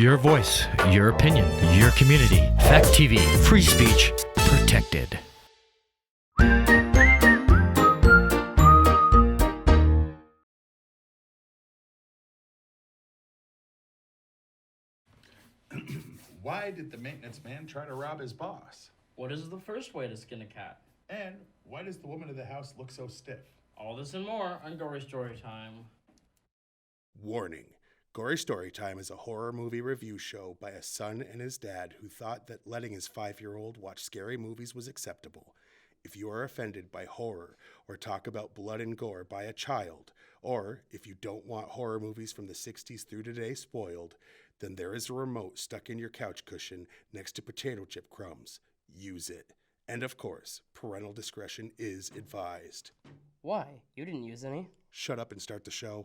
Your voice, your opinion, your community. Fact TV, free speech, protected. Why did the maintenance man try to rob his boss? What is the first way to skin a cat? And why does the woman of the house look so stiff? All this and more on Gory Storytime. Warning. Gory Storytime is a horror movie review show by a son and his dad who thought that letting his 5-year-old watch scary movies was acceptable. If you are offended by horror or talk about blood and gore by a child, or if you don't want horror movies from the 60s through today spoiled, then there is a remote stuck in your couch cushion next to potato chip crumbs. Use it. And of course, parental discretion is advised. Why? You didn't use any. Shut up and start the show.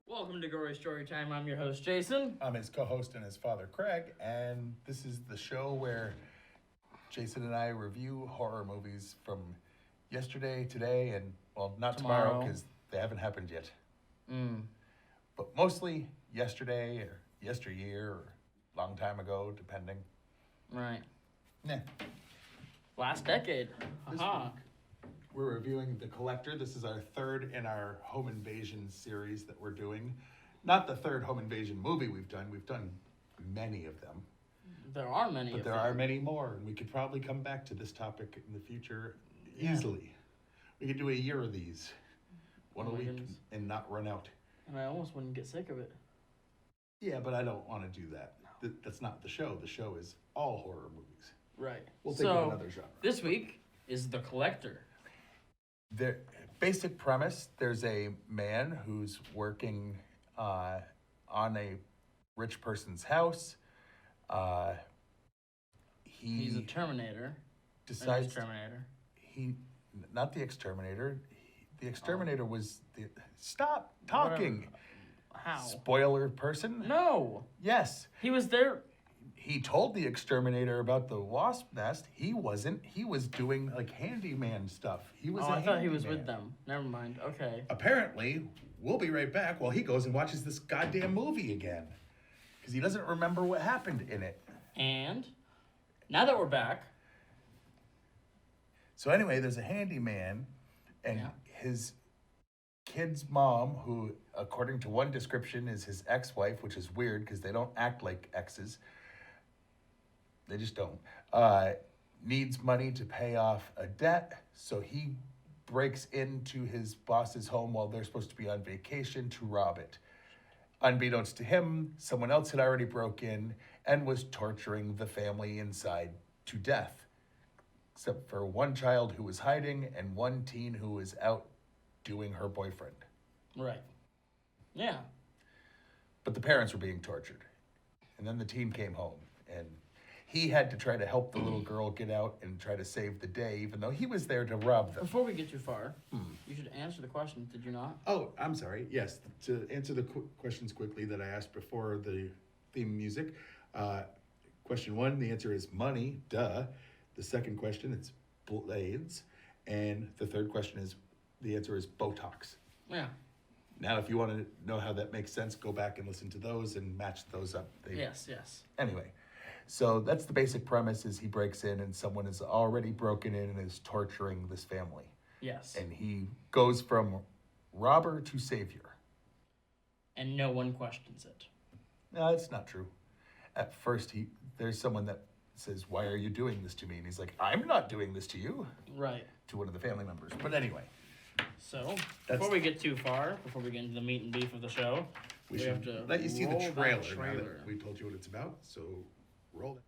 Welcome to Gory Storytime. I'm your host, Jason. I'm his co-host and his father, Craig, and this is the show where Jason and I review horror movies from yesterday, today, and, well, not tomorrow because they haven't happened yet. But mostly yesterday or yesteryear or long time ago, depending. Right. Nah. Last decade. This Aha. week, we're reviewing The Collector. This is our third in our home invasion series that we're doing. Not the third home invasion movie we've done. We've done many of them. There are many But of there them. are many more, and we could probably come back to this topic in the future easily. We could do a year of these, one Oh a my week, goodness. and not run out. And I almost wouldn't get sick of it. Yeah, but I don't want to do that. That's not the show. The show is all horror movies. Right. We'll think of another genre. This week is The Collector. The basic premise, there's a man who's working on a rich person's house. He's a Terminator. decides Exterminator. not the exterminator. The exterminator was the stop talking. How? Spoiler person? No. Yes. He was there. He told the exterminator about the wasp nest. He wasn't. He was doing like handyman stuff. He was. I thought he was with them. Never mind. Okay. Apparently, we'll be right back while he goes and watches this goddamn movie again, because he doesn't remember what happened in it. And now that we're back, So anyway, there's a handyman, and his kid's mom, who, according to one description, is his ex-wife, which is weird because they don't act like exes. They just don't. Needs money to pay off a debt, so he breaks into his boss's home while they're supposed to be on vacation to rob it. Unbeknownst to him, someone else had already broke in and was torturing the family inside to death, except for one child who was hiding and one teen who was out doing her boyfriend. right. Yeah. But the parents were being tortured. And then the teen came home, and he had to try to help the little girl get out and try to save the day, even though he was there to rob them. Before we get too far, you should answer the question, did you not? Oh, I'm sorry. Yes, to answer the questions quickly that I asked before the theme music. Question one, the answer is money, duh. The second question, it's blades. And the third question is, the answer is Botox. Yeah. Now, if you want to know how that makes sense, go back and listen to those and match those up. Yes. Anyway, so that's the basic premise, is he breaks in and someone has already broken in and is torturing this family. Yes. And he goes from robber to savior. And no one questions it. No, that's not true. At first, there's someone that says, "Why are you doing this to me?" And he's like, "I'm not doing this to you," Right. to one of the family members. But anyway, So, before we get too far, before we get into the meat and beef of the show, we have should to let you see the roll that trailer, now trailer. that we told you what it's about. So roll it.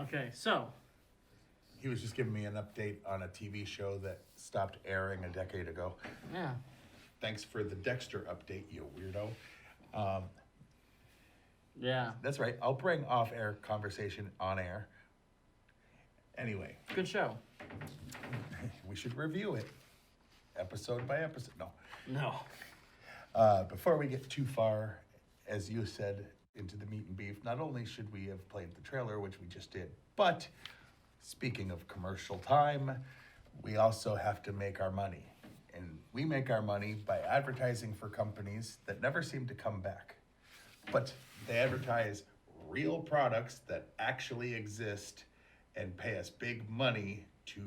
Okay, so He was just giving me an update on a TV show that stopped airing a decade ago. yeah, Thanks for the Dexter update, you weirdo. yeah, That's right. I'll bring off-air conversation on air. Anyway, good show. we should review it episode by episode. No. No, Before we get too far, as you said, into the meat and beef, not only should we have played the trailer, which we just did, but speaking of commercial time, we also have to make our money. And we make our money by advertising for companies that never seem to come back. But they advertise real products that actually exist and pay us big money to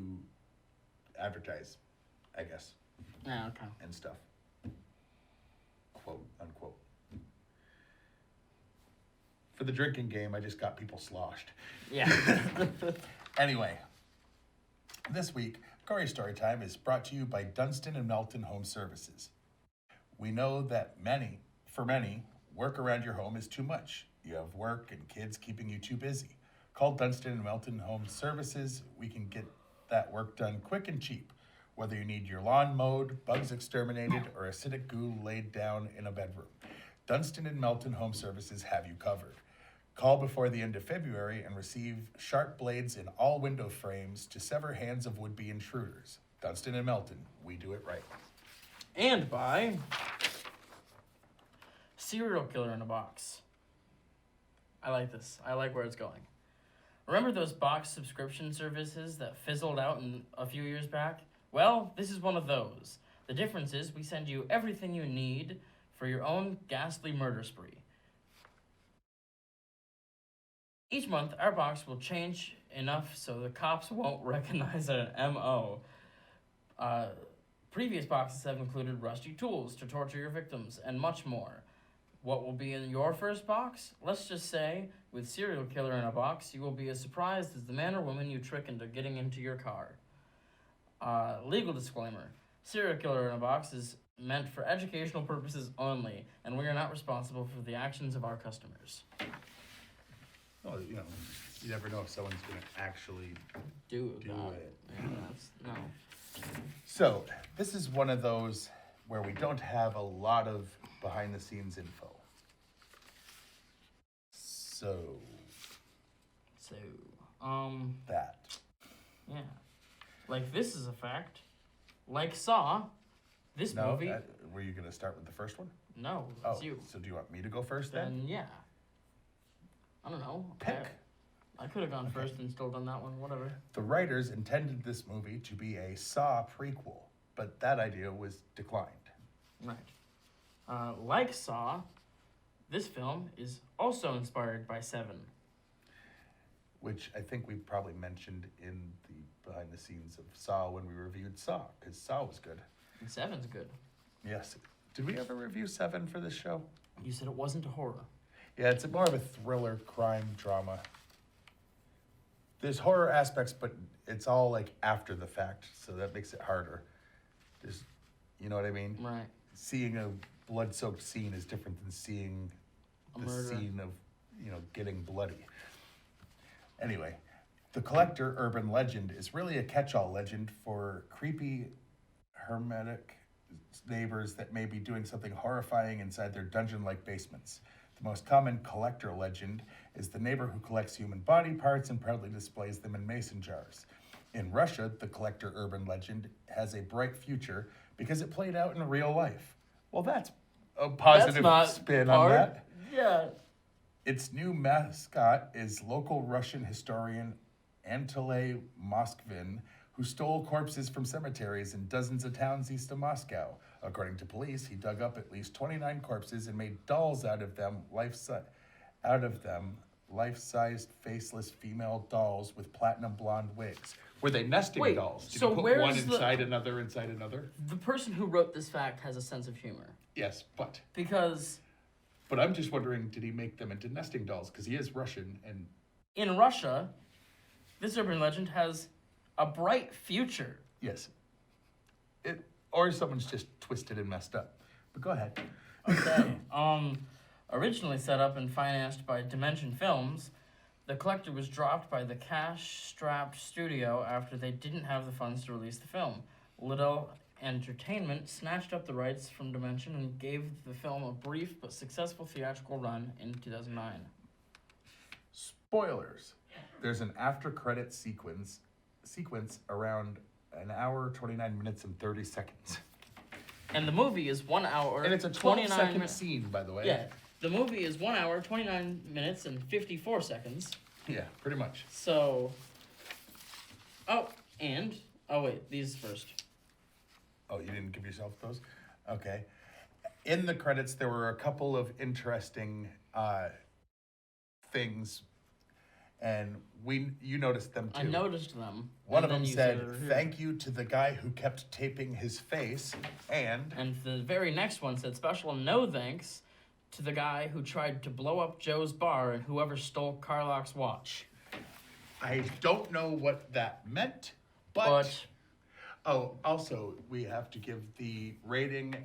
advertise, I guess, yeah, okay. and stuff. Quote, unquote. For the drinking game, I just got people sloshed. Yeah. Anyway, this week, Gory Storytime is brought to you by Dunstan and Melton Home Services. We know that for many, work around your home is too much. You have work and kids keeping you too busy. Call Dunstan and Melton Home Services. We can get that work done quick and cheap. Whether you need your lawn mowed, bugs exterminated, or acidic goo laid down in a bedroom, Dunstan and Melton Home Services have you covered. Call before the end of February and receive sharp blades in all window frames to sever hands of would-be intruders. Dunstan and Melton, we do it right. And by Serial Killer in a Box. I like this. I like where it's going. Remember those box subscription services that fizzled out a few years back? Well, this is one of those. The difference is we send you everything you need for your own ghastly murder spree. Each month, our box will change enough so the cops won't recognize an MO. Previous boxes have included rusty tools to torture your victims and much more. What will be in your first box? Let's just say, with Serial Killer in a Box, you will be as surprised as the man or woman you trick into getting into your car. Legal disclaimer. Serial Killer in a Box is meant for educational purposes only, and we are not responsible for the actions of our customers. Well, you know, you never know if someone's going to actually Do do it. Yeah, no. So, this is one of those where we don't have a lot of behind-the-scenes info. So, So, that. yeah. Like, this is a fact. Like Saw, this movie... Were you going to start with the first one? No, Oh, it's you. so do you want me to go first then? Then, yeah. I don't know. Pick. I could have gone first and still done that one, whatever. The writers intended this movie to be a Saw prequel, but that idea was declined. Right. Like Saw, this film is also inspired by Seven. Which I think we probably mentioned in the behind the scenes of Saw when we reviewed Saw, because Saw was good. And Seven's good. Yes. Did we ever review Seven for this show? You said it wasn't a horror. Yeah, it's more of a thriller crime drama. There's horror aspects, but it's all like after the fact, so that makes it harder. There's, you know what I mean? Right. Seeing a blood-soaked scene is different than seeing A the murder. scene of, getting bloody. Anyway, the collector urban legend is really a catch-all legend for creepy, hermetic neighbors that may be doing something horrifying inside their dungeon-like basements. The most common collector legend is the neighbor who collects human body parts and proudly displays them in mason jars. In Russia, the collector urban legend has a bright future because it played out in real life. Well, that's a positive spin on that. Yeah. Its new mascot is local Russian historian Anatolij Moskvin, who stole corpses from cemeteries in dozens of towns east of Moscow. According to police, he dug up at least 29 corpses and made dolls out of them, life-sized, faceless female dolls with platinum blonde wigs. Were they nesting dolls? Did so you put where's one inside another inside another? The person who wrote this fact has a sense of humor. Yes, but Because I'm just wondering, did he make them into nesting dolls? Because he is Russian, and in Russia, this urban legend has a bright future. yes, or someone's just twisted and messed up. But go ahead. Okay. Originally set up and financed by Dimension Films, The collector was dropped by the cash-strapped studio after they didn't have the funds to release the film. Liddell Entertainment snatched up the rights from Dimension and gave the film a brief but successful theatrical run in 2009. Spoilers. There's an after-credit sequence around an hour, 29 minutes, and 30 seconds. And the movie is 1 hour... And it's a 12-second scene, by the way. Yeah. The movie is 1 hour, 29 minutes, and 54 seconds. Yeah, pretty much. So... Oh, and... Oh, wait. These first. Oh, you didn't give yourself those? Okay. In the credits, there were a couple of interesting things, and you noticed them too. I noticed them. One of them said, "Thank you to the guy who kept taping his face," and the very next one said, "Special no thanks to the guy who tried to blow up Joe's bar and whoever stole Carlock's watch." I don't know what that meant, but oh, also, we have to give the rating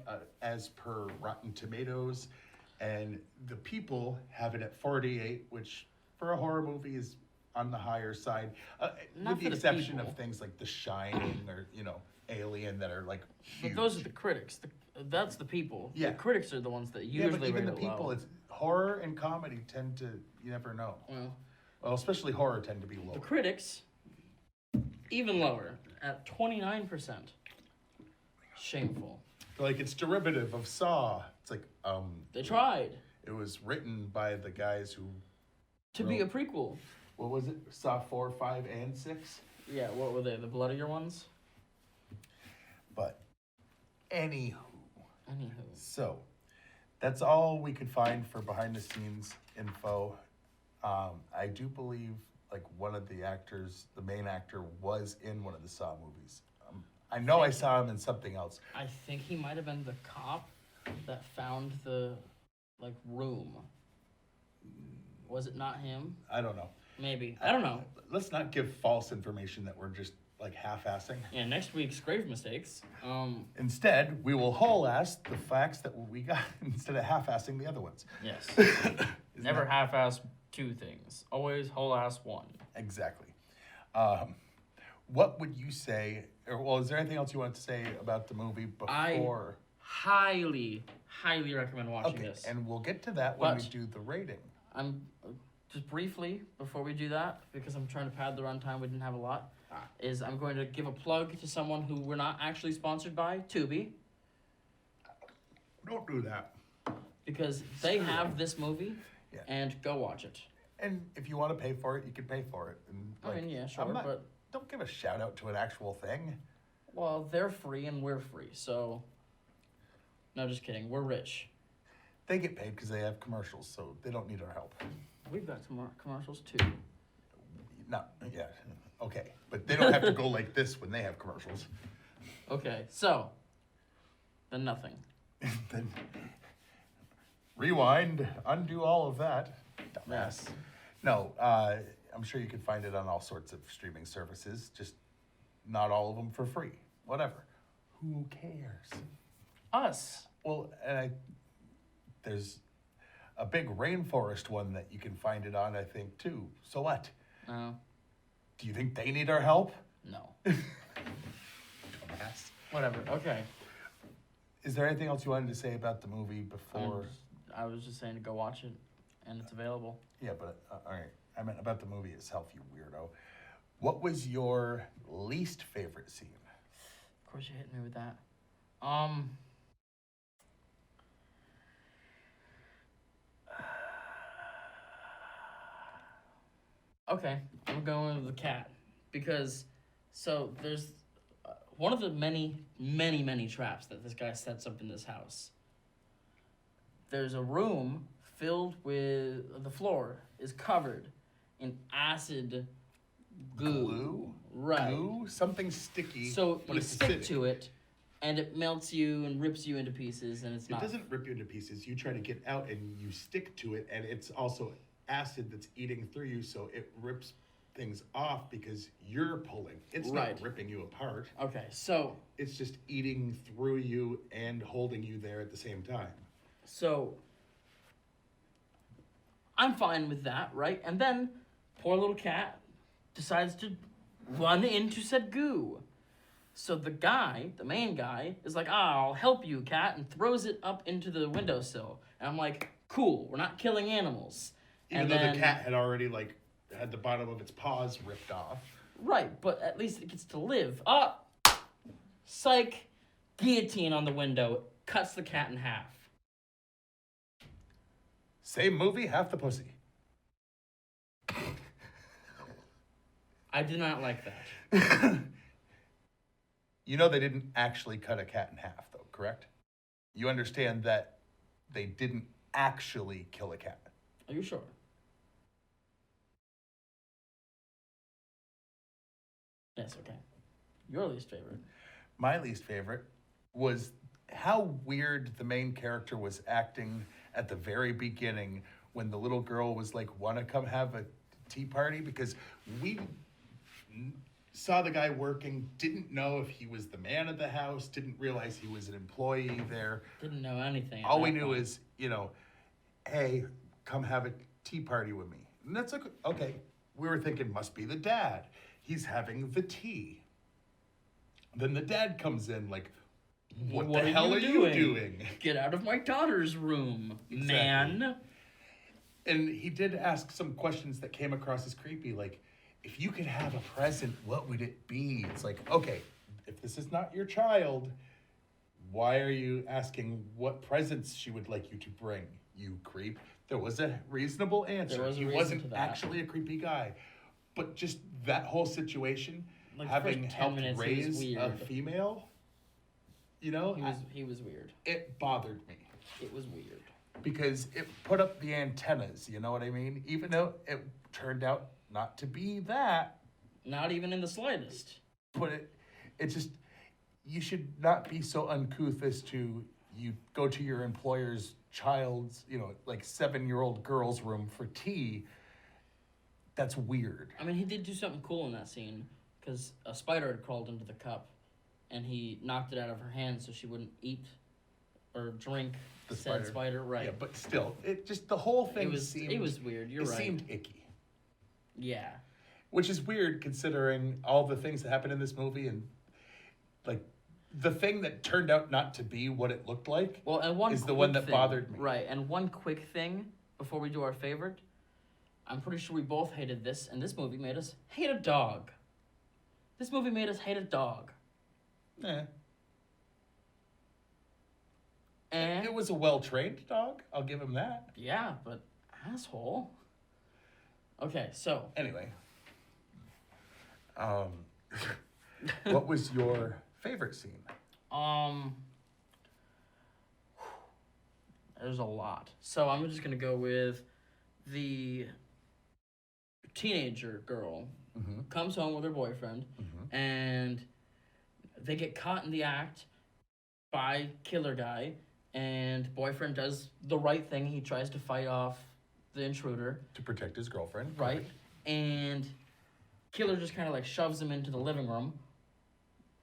as per Rotten Tomatoes, and the people have it at 48, which for a horror movie is on the higher side, with the exception of things like The Shining or, Alien that are like huge. But those are the critics. That's the people. Yeah. The critics are the ones that usually but even rate the it people, low. it's horror and comedy tend to, you never know. Well, especially horror tend to be low. The critics, even lower, at 29%. Shameful. Like, it's derivative of Saw. It's like, They tried. It was written by the guys who... To be a prequel. What was it? Saw 4, 5, and 6? Yeah, what were they? The bloodier ones? But, anywho. Anywho. So, that's all we could find for behind-the-scenes info. I do believe, like, one of the actors, the main actor, was in one of the Saw movies. I know I saw him in something else. I think he might have been the cop that found the, room. Was it not him? I don't know. Maybe. I don't know. Let's not give false information that we're just, half-assing. Yeah, next week's Grave Mistakes. Instead, we will whole-ass the facts that we got instead of half-assing the other ones. Yes. Never half-ass two things. Always whole-ass one. Exactly. What would you say, is there anything else you wanted to say about the movie before? Highly, highly recommend watching this. And we'll get to that when we do the rating. I'm just briefly before we do that, because I'm trying to pad the runtime. We didn't have a lot. I'm going to give a plug to someone who we're not actually sponsored by, Tubi. Don't do that. Because they have this movie, and go watch it. And if you want to pay for it, you can pay for it. And yeah, sure, but don't give a shout out to an actual thing. Well, they're free and we're free, so no, just kidding. We're rich. They get paid because they have commercials, so they don't need our help. We've got some commercials too. Okay, but they don't have to go like this when they have commercials. Okay, so then nothing. Then rewind, undo all of that. Dumbass. No, I'm sure you can find it on all sorts of streaming services, just not all of them for free. Whatever. Who cares? Us. Well, there's a big rainforest one that you can find it on, I think, too. So what? No. Do you think they need our help? No. Dumbass. Whatever. Okay. Is there anything else you wanted to say about the movie before? I was just saying to go watch it, and it's available. Yeah, but all right. I meant about the movie itself, you weirdo. What was your least favorite scene? Of course, you hit me with that. Okay, I'm going with the cat because there's one of the many, many, many traps that this guy sets up in this house. There's a room filled with the floor is covered in acid glue. Right. Glue? Something sticky. So but you it's stick acidic. to it, and it melts you and rips you into pieces, and it's not. It doesn't rip you into pieces. You try to get out and you stick to it, and it's also acid that's eating through you, so it rips things off because you're pulling. It's not ripping you apart. Okay, so it's just eating through you and holding you there at the same time. So I'm fine with that, right? And then poor little cat decides to run into said goo. So the guy, the main guy, is like, I'll help you, cat, and throws it up into the windowsill. And I'm like, cool, we're not killing animals. Even though the cat had already, like, had the bottom of its paws ripped off. Right, but at least it gets to live. Oh! Psych! Guillotine on the window. Cuts the cat in half. Same movie, half the pussy. I did not like that. You know they didn't actually cut a cat in half, though, correct? You understand that they didn't actually kill a cat. Are you sure? Yes, okay. Your least favorite. My least favorite was how weird the main character was acting at the very beginning when the little girl was like, want to come have a tea party? Because we saw the guy working, didn't know if he was the man of the house, didn't realize he was an employee there. Didn't know anything. All we knew is, you know, hey, come have a tea party with me. And that's okay. We were thinking, must be the dad. He's having the tea. Then the dad comes in like, what the hell are you doing? Get out of my daughter's room, Exactly. man. And he did ask some questions that came across as creepy, like, if you could have a present, what would it be? It's like, okay, if this is not your child, why are you asking what presents she would like you to bring, you creep? There was a reasonable answer. There was a He reason wasn't to that. actually a creepy guy. But just that whole situation, Like, having first 10 helped minutes, he was raise a weird. female, you know, He was weird. it bothered me. It was weird. Because it put up the antennas, you know what I mean? Even though it turned out not to be that, Not even in the slightest. but it just, you should not be so uncouth as to, you go to your employer's child's, you know, like 7-year-old girl's room for tea. That's weird. I mean, he did do something cool in that scene, because a spider had crawled into the cup, and he knocked it out of her hand so she wouldn't eat or drink The said spider. Right. Yeah, but still, it just, the whole thing it was weird. You're it right. seemed icky. Yeah. Which is weird considering all the things that happened in this movie, and like the thing that turned out not to be what it looked like Well, and one is the quick one that thing, bothered me. Right, and one quick thing before we do our favorite. I'm pretty sure we both hated this, and this movie made us hate a dog. This movie made us hate a dog. And It was a well-trained dog. I'll give him that. yeah, but asshole. Okay, so Anyway, what was your favorite scene? there's a lot. So I'm just gonna go with the teenager girl comes home with her boyfriend, and they get caught in the act by killer guy, and boyfriend does the right thing. He tries to fight off the intruder, To protect his girlfriend. right? And killer just kind of like shoves him into the living room.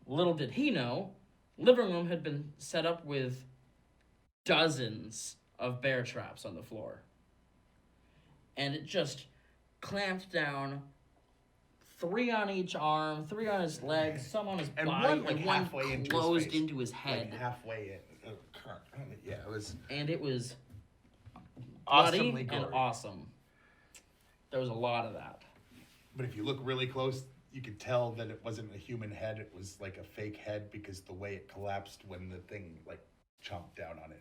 Little did he know, living room had been set up with dozens of bear traps on the floor. And it just clamped down, 3 on each arm, 3 on his legs, some on his And body, one, like, and one halfway into his closed face. into his head. Like halfway in. Yeah, it was And it was bloody awesomely and gory. awesome. There was a lot of that. But if you look really close, you could tell that it wasn't a human head. It was like a fake head because the way it collapsed when the thing like chomped down on it.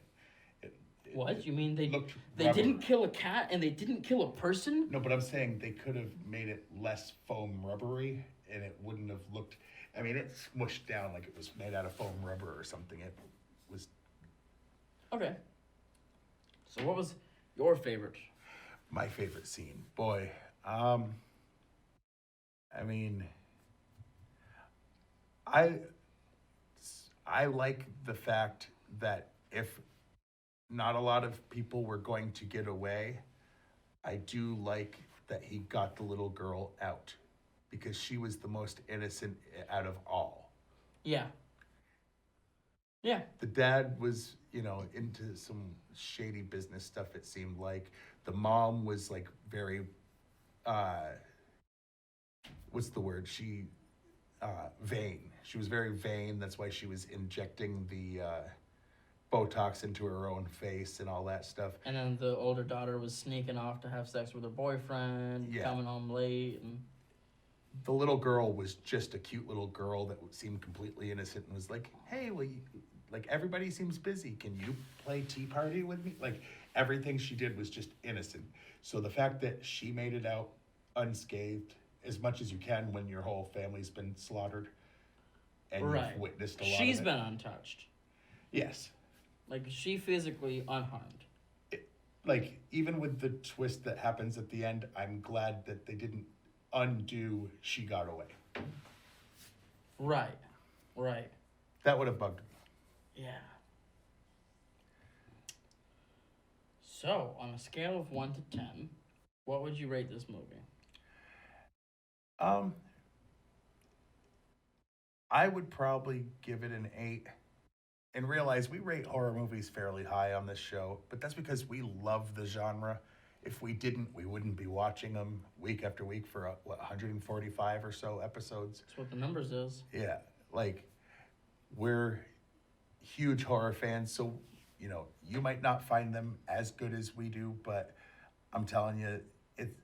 What? You mean they looked didn't rubbery. kill a cat and they didn't kill a person? No, but I'm saying they could have made it less foam rubbery, and it wouldn't have looked. I mean, it smushed down like it was made out of foam rubber or something. It was. Okay. So what was your favorite? My favorite scene, boy. I mean, I like the fact that if not a lot of people were going to get away, I do like that he got the little girl out because she was the most innocent out of all. Yeah. Yeah. The dad was, you know, into some shady business stuff, it seemed like. The mom was like very what's the word? Vain. She was very vain. That's why she was injecting the Botox into her own face and all that stuff. And then the older daughter was sneaking off to have sex with her boyfriend, coming home late. And the little girl was just a cute little girl that seemed completely innocent and was like, hey, well, like, everybody seems busy. Can you play Tea Party with me? Like, everything she did was just innocent. So the fact that she made it out unscathed, as much as you can when your whole family's been slaughtered and you've witnessed a lot She's of it. been untouched. Yes. Like, she physically unharmed. Like, even with the twist that happens at the end, I'm glad that they didn't undo she got away. Right. That would have bugged me. Yeah. So, on a scale of 1 to 10, what would you rate this movie? I would probably give it an 8 and realize we rate horror movies fairly high on this show, but that's because we love the genre. If we didn't, we wouldn't be watching them week after week for 145 or so episodes. That's what the numbers is. Yeah, like, we're huge horror fans, so, you know, you might not find them as good as we do, but I'm telling you,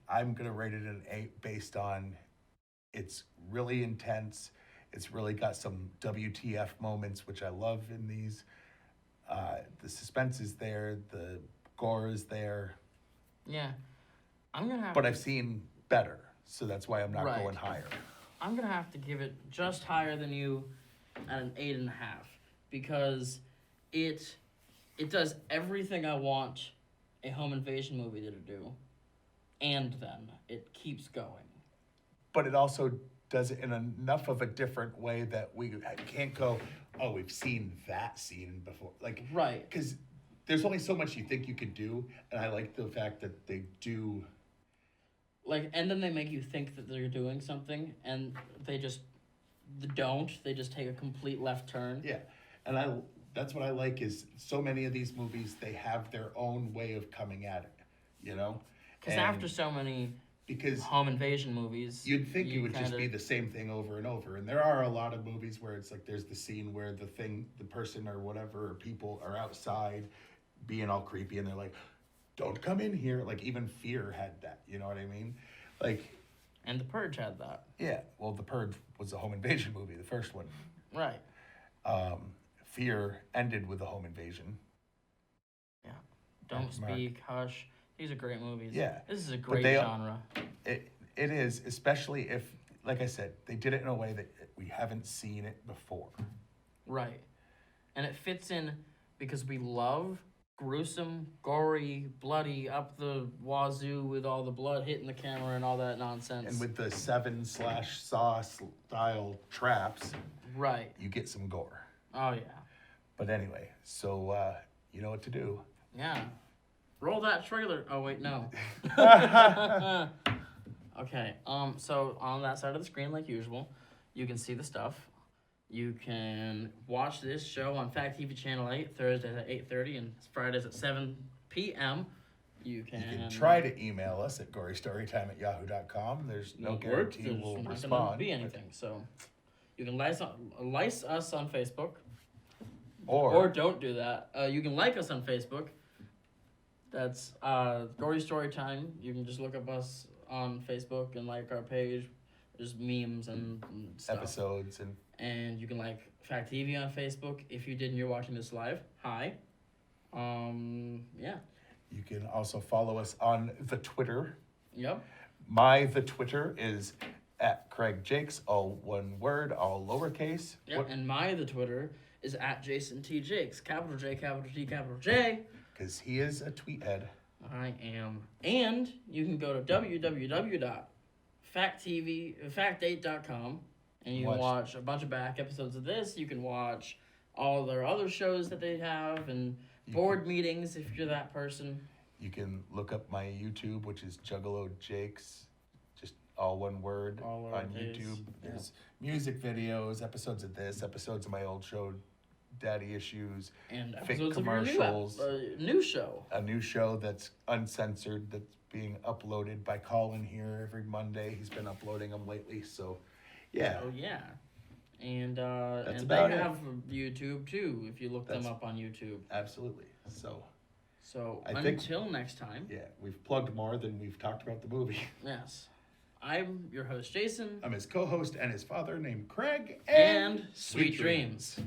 I'm going to rate it an 8 based on it's really intense. It's really got some WTF moments, which I love in these. The suspense is there. The gore is there. Yeah. I'm going to have But I've seen better, so that's why I'm not going higher. I'm going to have to give it just higher than you at an 8.5 because it does everything I want a home invasion movie to do, and then it keeps going. But it also does it in enough of a different way that we can't go, oh, we've seen that scene before. Like, right. Because there's only so much you think you could do, and I like the fact that they do. Like, and then they make you think that they're doing something, and they just don't. They just take a complete left turn. Yeah, and that's what I like is so many of these movies, they have their own way of coming at it, you know? Because after so many home invasion movies, you'd think it would just be the same thing over and over. And there are a lot of movies where it's like there's the scene where the person or whatever, or people are outside being all creepy and they're like, don't come in here. Like, even Fear had that, you know what I mean? Like, and The Purge had that. Yeah, well, The Purge was a home invasion movie, the first one. Right. Fear ended with a home invasion. Yeah. Don't Speak, Hush. These are great movies. Yeah. This is a great genre. It is, especially if, like I said, they did it in a way that we haven't seen it before. Right. And it fits in because we love gruesome, gory, bloody, up the wazoo with all the blood hitting the camera and all that nonsense. And with the 7/Saw style traps, right, you get some gore. Oh, yeah. But anyway, so you know what to do. Yeah. Roll that trailer. Oh, wait, no. Okay, so on that side of the screen, like usual, you can see the stuff. You can watch this show on Fact TV Channel 8, Thursdays at 8:30 and Fridays at 7 p.m. You can try to email us at gorystorytime@yahoo.com. There's no guarantee we'll respond. There's not going to be anything, so you can like us on Facebook. Or don't do that. You can like us on Facebook. That's Gory Storytime. You can just look up us on Facebook and like our page. There's memes and stuff. Episodes and you can like Fact TV on Facebook. If you did and you're watching this live, hi. Yeah. You can also follow us on the Twitter. Yep. The Twitter is at Craig Jakes, all one word, all lowercase. Yep. And the Twitter is at Jason T Jakes, capital J, capital T, capital J. Because he is a tweet head. I am. And you can go to www.factdate.com and you can watch a bunch of back episodes of this. You can watch all their other shows that they have and board meetings if you're that person. You can look up my YouTube, which is Juggalo Jakes, just all one word on YouTube. There's music videos, episodes of this, episodes of my old show, daddy issues, And fake episodes commercials. of your new show. A new show that's uncensored that's being uploaded by Colin here every Monday. He's been uploading them lately, so yeah. Oh yeah. And That's and about they it. have YouTube too if you look them That's- up on YouTube. Absolutely. So I think- until next time. yeah, we've plugged more than we've talked about the movie. Yes. I'm your host Jason. I'm his co-host and his father named Craig, And sweet dreams.